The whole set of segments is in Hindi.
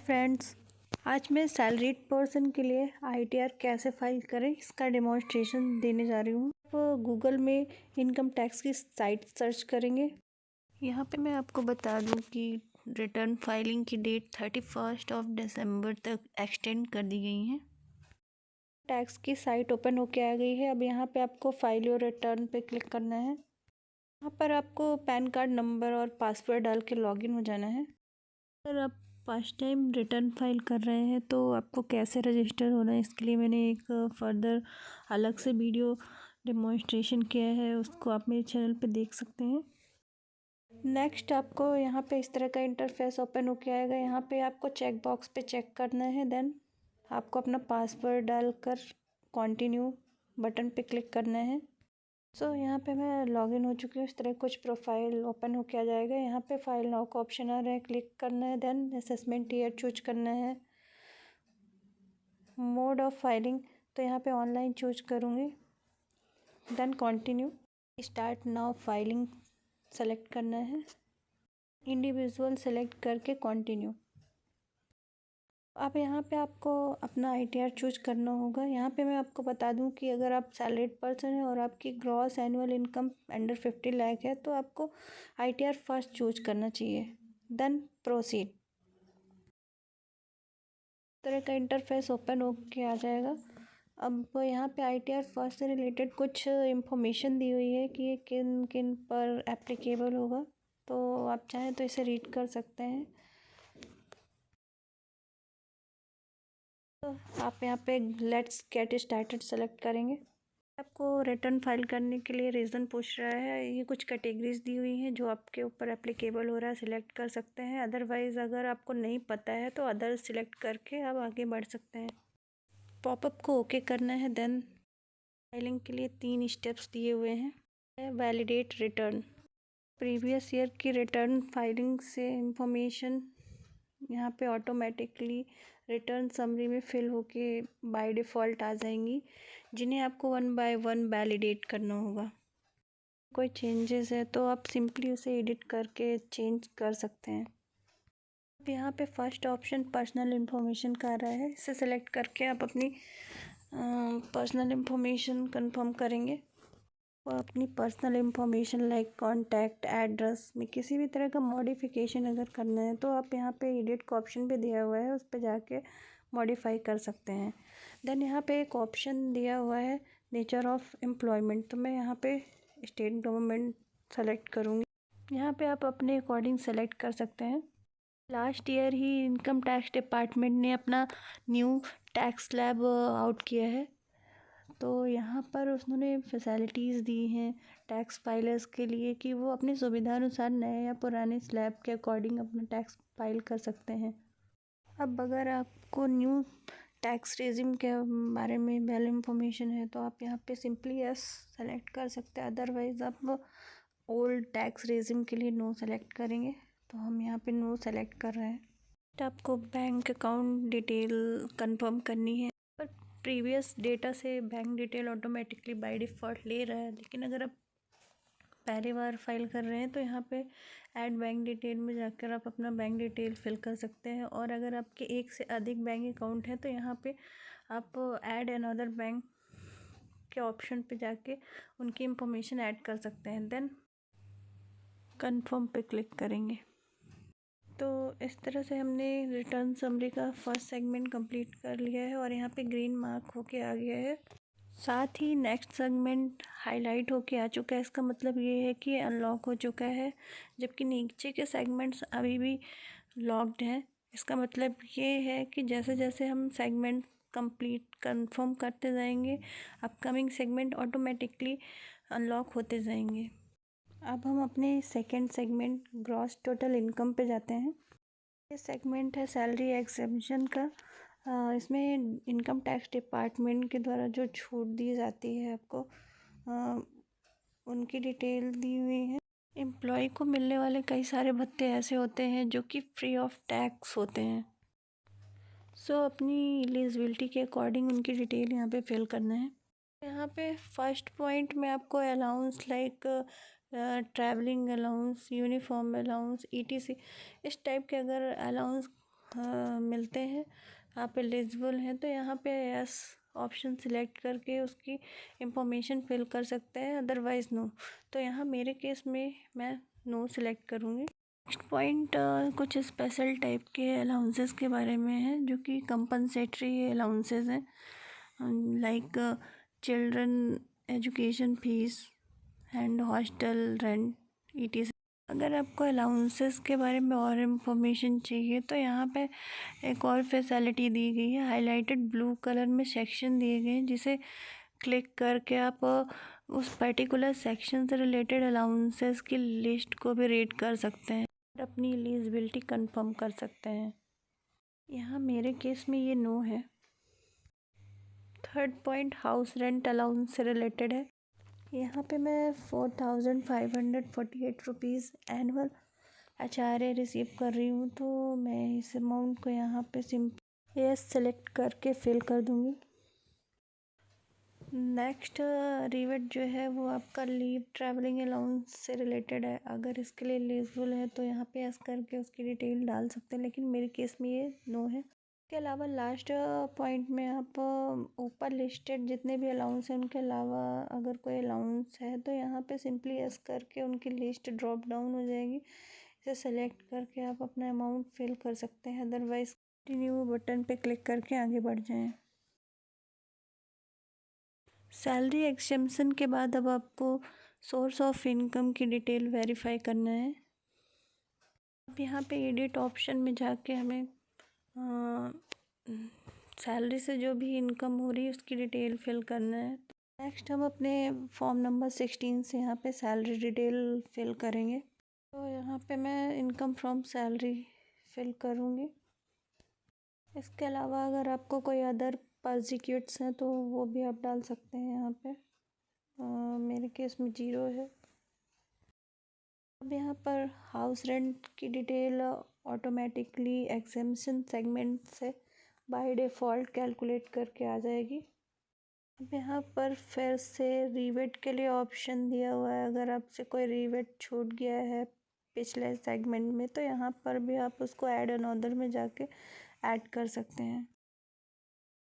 फ्रेंड्स, आज मैं सैलरीड पर्सन के लिए आईटीआर कैसे फाइल करें इसका डेमोन्स्ट्रेशन देने जा रही हूँ। आप गूगल में इनकम टैक्स की साइट सर्च करेंगे। यहाँ पे मैं आपको बता दूँ कि रिटर्न फाइलिंग की डेट 31 दिसंबर तक एक्सटेंड कर दी गई है। टैक्स की साइट ओपन होके आ गई है। अब यहाँ पे आपको फाइल योर रिटर्न पे क्लिक करना है। यहाँ पर आपको पैन कार्ड नंबर और पासवर्ड डाल के लॉगिन हो जाना है। अगर आप फर्स्ट टाइम रिटर्न फाइल कर रहे हैं तो आपको कैसे रजिस्टर होना है इसके लिए मैंने एक फर्दर अलग से वीडियो डेमोन्स्ट्रेशन किया है, उसको आप मेरे चैनल पे देख सकते हैं। नेक्स्ट आपको यहाँ पे इस तरह का इंटरफेस ओपन होके आएगा। यहाँ पे आपको चेक बॉक्स पे चेक करना है, देन आपको अपना पासवर्ड डालकर कंटिन्यू बटन पे क्लिक करना है। यहाँ पे मैं लॉगिन हो चुकी हूँ। इस तरह कुछ प्रोफाइल ओपन होके आ जाएगा। यहाँ पे फाइल नाउ का ऑप्शन आ रहा है, क्लिक करना है, देन असेसमेंट ईयर चूज करना है। मोड ऑफ फाइलिंग तो यहाँ पे ऑनलाइन चूज करूँगी, then continue. Start now filing select करना है, इंडिविजुअल सेलेक्ट करके कंटिन्यू। अब यहाँ पे आपको अपना आईटीआर चूज करना होगा। यहाँ पे मैं आपको बता दूँ कि अगर आप सैलरीड पर्सन हैं और आपकी gross annual income under 50 lakh है तो आपको आईटीआर फर्स्ट चूज करना चाहिए, देन प्रोसीड। तरह का इंटरफेस ओपन होके आ जाएगा। अब यहाँ पे आईटीआर फर्स्ट से रिलेटेड कुछ इंफॉर्मेशन दी हुई है कि ये किन किन पर एप्लीकेबल होगा, तो आप चाहें तो इसे रीड कर सकते हैं। तो आप यहाँ पे लेट्स गेट स्टार्टेड सेलेक्ट करेंगे। आपको रिटर्न फाइल करने के लिए रीज़न पूछ रहा है। ये कुछ कैटेगरीज दी हुई हैं जो आपके ऊपर एप्लीकेबल हो रहा है, सिलेक्ट कर सकते हैं। अदरवाइज़ अगर आपको नहीं पता है तो अदर सिलेक्ट करके आप आगे बढ़ सकते हैं। पॉपअप को ओके करना है, देन फाइलिंग के लिए 3 स्टेप्स दिए हुए हैं। वैलिडेट रिटर्न, प्रीवियस ईयर की रिटर्न फाइलिंग से इंफॉर्मेशन यहाँ पे ऑटोमेटिकली रिटर्न समरी में फिल होके बाय डिफ़ॉल्ट आ जाएंगी, जिन्हें आपको 1 बाय 1 वैलिडेट करना होगा। कोई चेंजेस है तो आप सिंपली उसे एडिट करके चेंज कर सकते हैं। अब यहाँ पे फर्स्ट ऑप्शन पर्सनल इन्फॉर्मेशन का आ रहा है, इसे सेलेक्ट करके आप अपनी पर्सनल इन्फॉर्मेशन कंफर्म करेंगे। और अपनी personal information like contact, address में किसी भी तरह का मॉडिफिकेशन अगर करना है तो आप यहाँ पे एडिट का ऑप्शन भी दिया हुआ है, उस पर जाके मॉडिफाई कर सकते हैं। देन यहाँ पे एक ऑप्शन दिया हुआ है नेचर ऑफ एम्प्लॉयमेंट, तो मैं यहाँ पे स्टेट गवर्नमेंट सेलेक्ट करूँगी। यहाँ पे आप अपने अकॉर्डिंग सेलेक्ट कर सकते हैं। लास्ट ईयर ही इनकम टैक्स डिपार्टमेंट ने अपना न्यू टैक्स स्लैब आउट किया है, तो यहाँ पर उन्होंने फैसिलिटीज़ दी हैं टैक्स फाइलर्स के लिए कि वो अपनी सुविधा अनुसार नए या पुराने स्लैब के अकॉर्डिंग अपना टैक्स फाइल कर सकते हैं। अब अगर आपको न्यू टैक्स रेजिम के बारे में वेल इंफॉर्मेशन है तो आप यहाँ पे सिंपली यस सेलेक्ट कर सकते हैं। अदरवाइज़ आप ओल्ड टैक्स रेजिम के लिए नो सेलेक्ट करेंगे, तो हम यहाँ पे नो सेलेक्ट कर रहे हैं। तो आपको बैंक अकाउंट डिटेल कंफर्म करनी है, पर प्रीवियस डेटा से bank detail automatically by default ले रहा है, लेकिन अगर आप पहली बार फाइल कर रहे हैं तो यहाँ पे ऐड बैंक डिटेल में जाकर आप अपना बैंक डिटेल फिल कर सकते हैं। और अगर आपके एक से अधिक बैंक अकाउंट है तो यहाँ पे आप ऐड अनदर बैंक के ऑप्शन पे जाके उनकी इंफॉर्मेशन ऐड कर सकते हैं, देन कंफर्म पे क्लिक करेंगे। तो इस तरह से हमने रिटर्न समरी का फर्स्ट सेगमेंट कंप्लीट कर लिया है और यहाँ पे ग्रीन मार्क होके आ गया है। साथ ही नेक्स्ट सेगमेंट हाईलाइट होके आ चुका है। इसका मतलब ये है कि अनलॉक हो चुका है, जबकि नीचे के सेगमेंट्स अभी भी लॉक्ड हैं। इसका मतलब ये है कि जैसे जैसे हम सेगमेंट कंप्लीट कंफर्म करते जाएंगे, अपकमिंग सेगमेंट ऑटोमेटिकली अनलॉक होते जाएंगे। अब हम अपने second segment gross total income पे जाते हैं। ये सेगमेंट है सैलरी एग्जेम्पशन का। इसमें इनकम टैक्स डिपार्टमेंट के द्वारा जो छूट दी जाती है आपको, उनकी डिटेल दी हुई है। एम्प्लॉय को मिलने वाले कई सारे भत्ते ऐसे होते हैं जो कि फ्री ऑफ टैक्स होते हैं। अपनी एलिजिबिलिटी के अकॉर्डिंग उनकी डिटेल यहाँ पे फिल करना है। यहाँ पे फर्स्ट पॉइंट में आपको allowance like travelling allowance, uniform allowance, etc इस टाइप के अगर अलाउंस मिलते हैं, आप एलिजिबल हैं तो यहाँ पे यस ऑप्शन सिलेक्ट करके उसकी इंफॉर्मेशन फिल कर सकते हैं, अदरवाइज़ नो। तो यहाँ मेरे केस में मैं नो सिलेक्ट करूँगी। नेक्स्ट पॉइंट कुछ स्पेशल टाइप के अलाउंसेस के बारे में है जो कि कंपनसेटरी अलाउंसेस हैं, like children education fees and hostel rent ETC। अगर आपको अलाउंसेस के बारे में और इन्फॉर्मेशन चाहिए तो यहाँ पे एक और फैसिलिटी दी गई है, हाईलाइटेड ब्लू कलर में सेक्शन दिए गए हैं जिसे क्लिक करके आप उस पर्टिकुलर सेक्शन से रिलेटेड अलाउंसेस की लिस्ट को भी रीड कर सकते हैं और अपनी एलिजिबिलिटी कंफर्म कर सकते हैं। यहाँ मेरे केस में ये नो है। Third point house rent allowance से रिलेटेड है। यहाँ पे मैं 4548 रुपीज़ एनुअल HRA रिसीव कर रही हूँ, तो मैं इस अमाउंट को यहाँ पे सिंपल यस सेलेक्ट करके फिल कर दूँगी। नेक्स्ट रिवेट जो है वो आपका लीव ट्रैवलिंग अलाउंस से रिलेटेड है। अगर इसके लिए एलिजिबल है तो यहाँ पे यस करके उसकी डिटेल डाल सकते हैं, लेकिन मेरे केस में ये नो है। इसके अलावा लास्ट पॉइंट में आप ऊपर लिस्टेड जितने भी अलाउंस हैं उनके अलावा अगर कोई अलाउंस है तो यहाँ पे सिंपली यस करके उनकी लिस्ट ड्रॉप डाउन हो जाएगी। इसे सेलेक्ट करके आप अपना अमाउंट फिल कर सकते हैं, अदरवाइज कंटिन्यू बटन पे क्लिक करके आगे बढ़ जाएं। सैलरी एक्सएम्पशन के बाद अब आपको सोर्स ऑफ इनकम की डिटेल वेरीफाई करना है। अब यहाँ पे एडिट ऑप्शन में जाके हमें सैलरी से जो भी इनकम हो रही है उसकी डिटेल फिल करना है। नेक्स्ट हम अपने फॉर्म नंबर 16 से यहाँ पे सैलरी डिटेल फिल करेंगे। तो यहाँ पे मैं इनकम फ्रॉम सैलरी फिल करूँगी। इसके अलावा अगर आपको कोई अदर पर्सिक्यूट्स हैं तो वो भी आप डाल सकते हैं यहाँ पे। मेरे केस में 0 है। अब यहाँ पर हाउस रेंट की डिटेल ऑटोमेटिकली एग्जेम्पशन सेगमेंट से बाय डिफ़ॉल्ट कैलकुलेट करके आ जाएगी। अब यहाँ पर फिर से रीवेट के लिए ऑप्शन दिया हुआ है। अगर आपसे कोई रीवेट छूट गया है पिछले सेगमेंट में तो यहाँ पर भी आप उसको ऐड अनदर में जाके ऐड कर सकते हैं।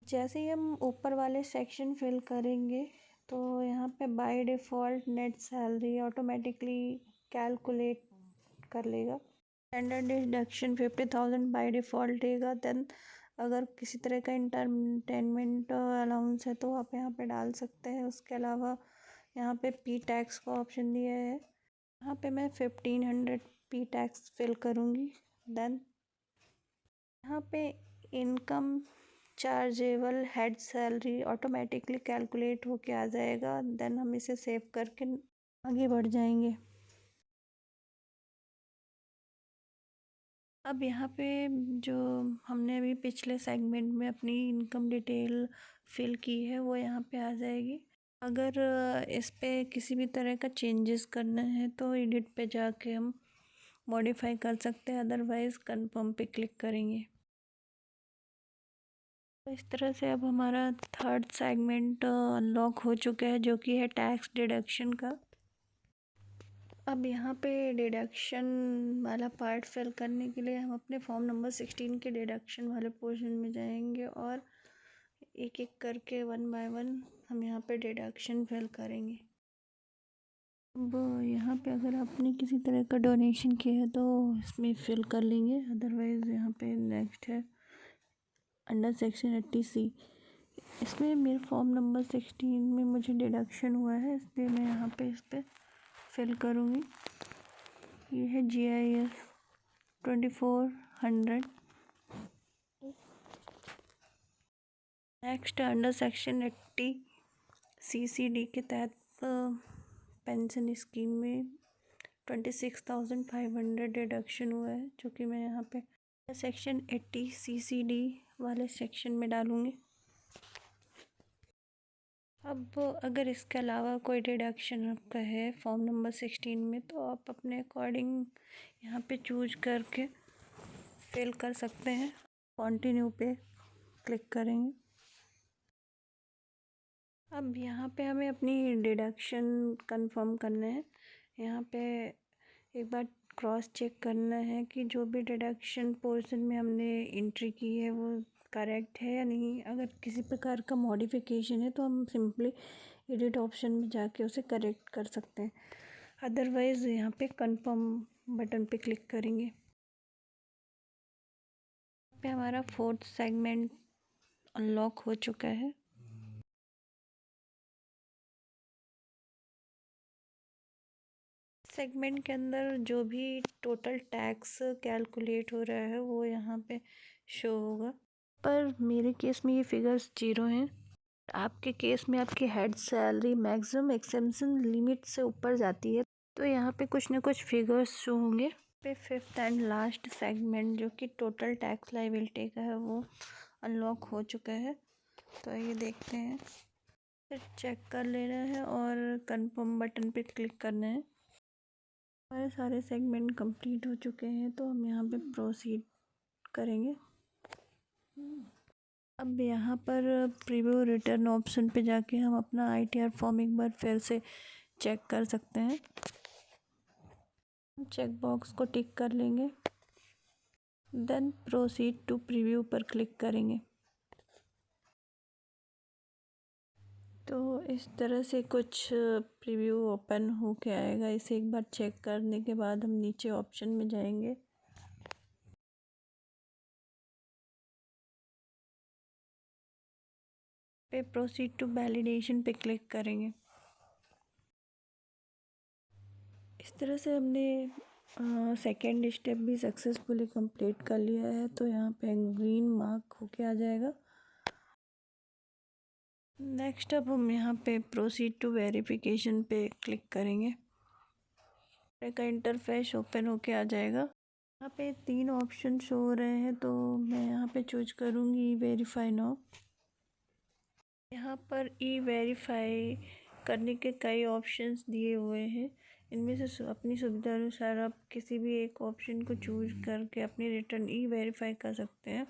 जैसे ही हम ऊपर वाले सेक्शन फिल करेंगे तो यहाँ पे by default net salary automatically calculate कर लेगा। स्टैंडर्ड डिडक्शन 50,000 बाय डिफ़ॉल्ट देगा। देन अगर किसी तरह का इंटरटेनमेंट अलाउंस है तो आप यहाँ पे डाल सकते हैं। उसके अलावा यहाँ पे पी टैक्स का ऑप्शन दिया है। यहाँ पे मैं 1500 पी टैक्स फिल करूँगी। देन यहाँ पे income chargeable head salary automatically calculate होके आ जाएगा। देन हम इसे सेव करके आगे बढ़ जाएंगे। अब यहाँ पे जो हमने अभी पिछले सेगमेंट में अपनी इनकम डिटेल फिल की है वो यहाँ पे आ जाएगी। अगर इस पे किसी भी तरह का चेंजेस करना है तो एडिट पे जाके हम मॉडिफाई कर सकते हैं, अदरवाइज़ कंफर्म पे क्लिक करेंगे। तो इस तरह से अब हमारा थर्ड सेगमेंट अनलॉक हो चुका है जो कि है टैक्स डिडक्शन का। अब यहाँ पे डिडक्शन वाला पार्ट फिल करने के लिए हम अपने फॉर्म नंबर 16 के डिडक्शन वाले पोर्शन में जाएंगे और एक एक करके 1 बाय 1 हम यहाँ पे डिडक्शन फिल करेंगे। अब यहाँ पे अगर आपने किसी तरह का डोनेशन किया है तो इसमें फिल कर लेंगे, अदरवाइज़ यहाँ पे नेक्स्ट है अंडर सेक्शन 80C। इसमें मेरे फॉर्म नंबर 16 में मुझे डिडक्शन हुआ है, इसलिए मैं यहाँ पे इस पर फिल करूँगी। ये है GIS 2400। Next under section 80 CCD के तहत पेंशन स्कीम में 26,500 डिडक्शन हुआ है, जो कि मैं यहाँ पे सेक्शन 80 CCD वाले सेक्शन में डालूँगी। अब अगर इसके अलावा कोई डिडक्शन आपका है फॉर्म नंबर 16 में तो आप अपने अकॉर्डिंग यहाँ पे चूज करके फिल कर सकते हैं। कंटिन्यू पे क्लिक करेंगे। अब यहाँ पे हमें अपनी डिडक्शन कंफर्म करना है। यहाँ पे एक बार क्रॉस चेक करना है कि जो भी डिडक्शन पोर्शन में हमने एंट्री की है वो करेक्ट है या नहीं। अगर किसी प्रकार का मॉडिफिकेशन है तो हम सिंपली एडिट ऑप्शन में जाके उसे करेक्ट कर सकते हैं। अदरवाइज़ यहाँ पे कंफर्म बटन पे क्लिक करेंगे। यहाँ पे हमारा 4th सेगमेंट अनलॉक हो चुका है। सेगमेंट के अंदर जो भी टोटल टैक्स कैलकुलेट हो रहा है वो यहाँ पे शो होगा, पर मेरे केस में ये फिगर्स 0 हैं। आपके केस में आपकी head salary maximum exemption limit से ऊपर जाती है तो यहाँ पे कुछ ना कुछ फिगर्स शो होंगे। पे 5th एंड लास्ट सेगमेंट जो कि टोटल टैक्स लायबिलिटी का है वो अनलॉक हो चुका है। तो ये देखते हैं, फिर चेक कर लेना है और कंफर्म बटन पे क्लिक करना है। हमारे सारे सेगमेंट कंप्लीट हो चुके हैं तो हम यहाँ पे प्रोसीड करेंगे। अब यहाँ पर प्रीव्यू रिटर्न ऑप्शन पे जाके हम अपना ITR फॉर्म एक बार फिर से चेक कर सकते हैं। चेक बॉक्स को टिक कर लेंगे, देन प्रोसीड टू प्रीव्यू पर क्लिक करेंगे। तो इस तरह से कुछ प्रीव्यू ओपन हो के आएगा। इसे एक बार चेक करने के बाद हम नीचे ऑप्शन में जाएंगे। पे प्रोसीड टू वैलिडेशन पे क्लिक करेंगे। इस तरह से हमने सेकेंड स्टेप भी सक्सेसफुली कंप्लीट कर लिया है। तो यहाँ पे ग्रीन मार्क होके आ जाएगा। नेक्स्ट अब हम यहाँ पे प्रोसीड टू वेरिफिकेशन पे क्लिक करेंगे। का इंटरफेस ओपन होके आ जाएगा। यहाँ पे 3 ऑप्शन शो हो रहे हैं तो मैं यहाँ पे चूज करूँगी वेरीफाई नाउ। यहाँ पर ई वेरीफाई करने के कई ऑप्शंस दिए हुए हैं। इनमें से अपनी सुविधा अनुसार आप किसी भी एक ऑप्शन को चूज करके अपनी रिटर्न ई वेरीफाई कर सकते हैं।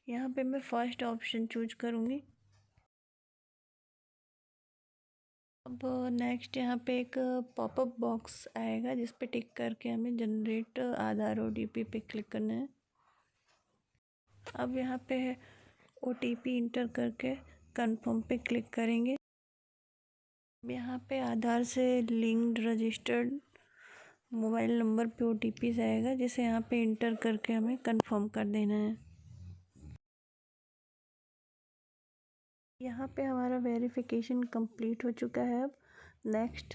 यहाँ पे मैं फर्स्ट ऑप्शन चूज करूँगी। अब नेक्स्ट यहाँ पे एक पॉपअप बॉक्स आएगा जिस पे टिक करके हमें जनरेट आधार OTP पे क्लिक करना है। अब यहाँ पे OTP इंटर करके कंफर्म पे क्लिक करेंगे। यहाँ पे आधार से लिंक्ड रजिस्टर्ड मोबाइल नंबर पे OTP आएगा जिसे यहाँ पे इंटर करके हमें कंफर्म कर देना है। यहाँ पे हमारा वेरिफिकेशन कंप्लीट हो चुका है। अब नेक्स्ट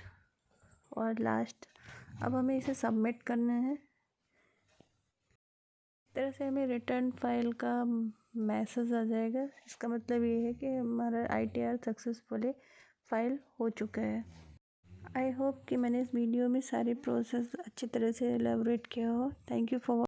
और लास्ट, अब हमें इसे सबमिट करना है। इस तरह से हमें रिटर्न फाइल का मैसेज आ जाएगा। इसका मतलब ये है कि हमारा ITR सक्सेसफुली फाइल हो चुका है। आई होप कि मैंने इस वीडियो में सारी प्रोसेस अच्छी तरह से एलेबोरेट किया हो। Thank you for